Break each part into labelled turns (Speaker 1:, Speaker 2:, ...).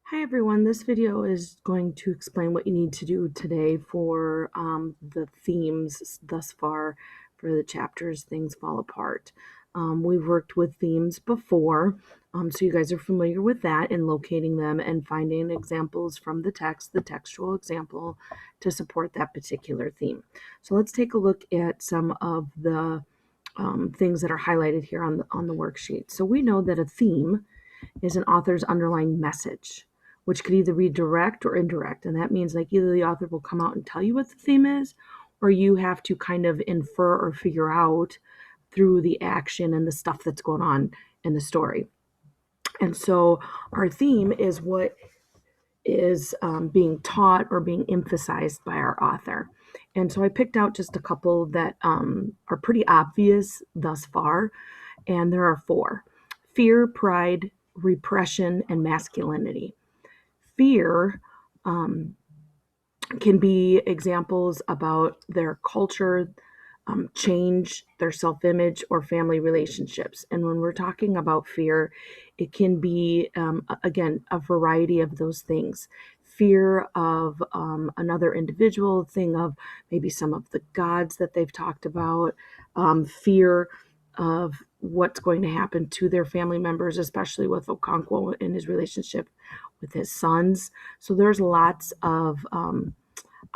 Speaker 1: Hi everyone, this video is going to explain what you need to do today for the themes thus far for the chapters Things Fall Apart. We've worked with themes before, so you guys are familiar with that and locating them and finding examples from the text, the textual example, to support that particular theme. So let's take a look at some of the things that are highlighted here on the worksheet. So we know that a theme is an author's underlying message, which could either be direct or indirect. And that means like either the author will come out and tell you what the theme is, or you have to kind of infer or figure out through the action and the stuff that's going on in the story. And so our theme is what is being taught or being emphasized by our author. And so I picked out just a couple that are pretty obvious thus far, and there are four: fear, pride, repression, and masculinity. Fear can be examples about their culture, change, their self image, or family relationships. And when we're talking about fear, it can be, again, a variety of those things. Fear of another individual, thing of maybe some of the gods that they've talked about, fear of what's going to happen to their family members, especially with Okonkwo in his relationship with his sons. So there's lots of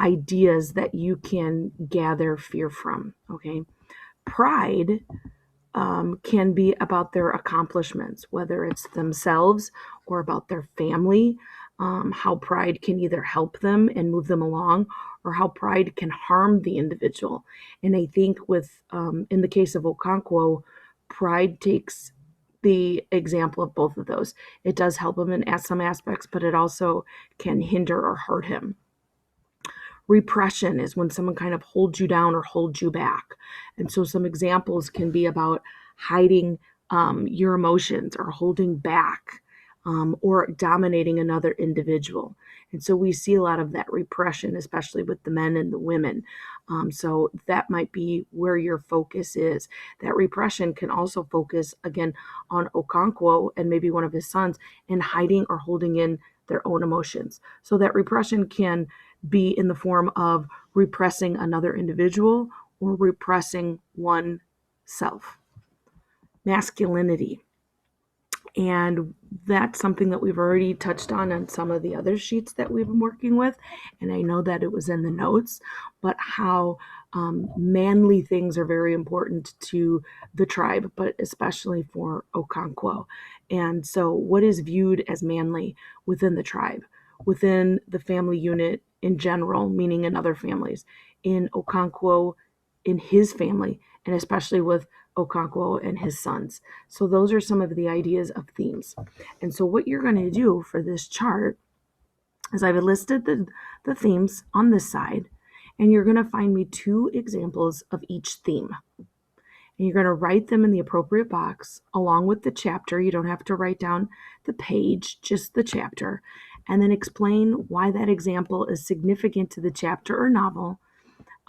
Speaker 1: ideas that you can gather fear from. Okay. Pride can be about their accomplishments, whether it's themselves or about their family, how pride can either help them and move them along, or how pride can harm the individual. And I think in the case of Okonkwo, pride takes the example of both of those. It does help him in some aspects, but it also can hinder or hurt him. Repression is when someone kind of holds you down or holds you back. And so some examples can be about hiding your emotions or holding back or dominating another individual. And so we see a lot of that repression, especially with the men and the women. So that might be where your focus is. That repression can also focus, again, on Okonkwo and maybe one of his sons and hiding or holding in their own emotions. So that repression can be in the form of repressing another individual or repressing oneself. Masculinity. And that's something that we've already touched on some of the other sheets that we've been working with. And I know that it was in the notes, but how manly things are very important to the tribe, but especially for Okonkwo. And so, what is viewed as manly within the tribe, within the family unit in general, meaning in other families, in Okonkwo, in his family, and especially with Okonkwo and his sons. So those are some of the ideas of themes. And so what you're going to do for this chart is I've listed the themes on this side, and you're going to find me two examples of each theme. And you're going to write them in the appropriate box along with the chapter. You don't have to write down the page, just the chapter. And then explain why that example is significant to the chapter or novel,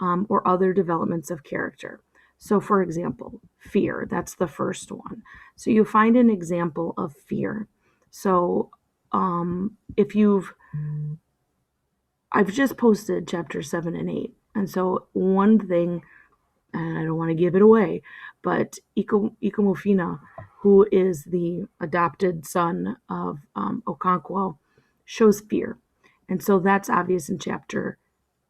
Speaker 1: or other developments of character. So, for example, fear, that's the first one. So, you find an example of fear. So, if I've just posted chapter 7 and 8. And so, one thing, and I don't want to give it away, but Ikomofina, who is the adopted son of Okonkwo, shows fear. And so, that's obvious in chapter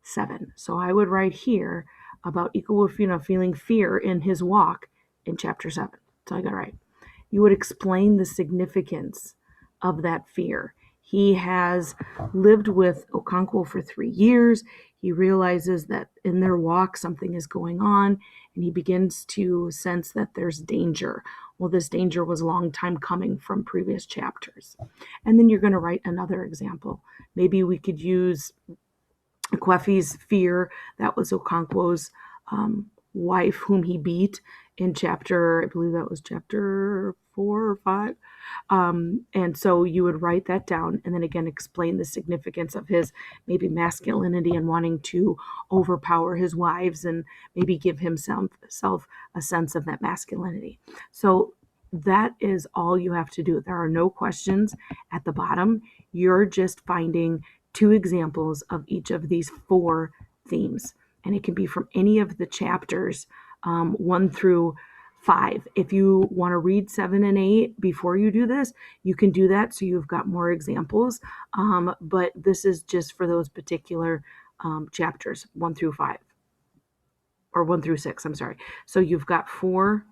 Speaker 1: 7. So I would write here about Ikomofina feeling fear in his walk in chapter 7. So I got it right. You would explain the significance of that fear. He has lived with Okonkwo for 3 years. He realizes that in their walk something is going on, and he begins to sense that there's danger. Well, this danger was a long time coming from previous chapters. And then you're going to write another example. Maybe we could use Kwefi's fear. That was Okonkwo's wife, whom he beat in chapter, I believe that was chapter 4 or 5. And so you would write that down and then again explain the significance of his maybe masculinity and wanting to overpower his wives and maybe give himself a sense of that masculinity. So that is all you have to do. There are no questions at the bottom. You're just finding 2 examples of each of these 4 themes, and it can be from any of the chapters, 1 through 5. If you want to read 7 and 8 before you do this, you can do that so you've got more examples. But this is just for those particular chapters, 1 through 5, or 1 through 6, I'm sorry. So you've got four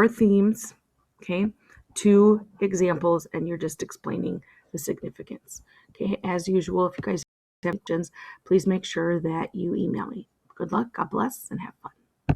Speaker 1: themes, okay, 2 examples, and you're just explaining the significance. Okay, as usual, if you guys have questions, please make sure that you email me. Good luck, God bless, and have fun.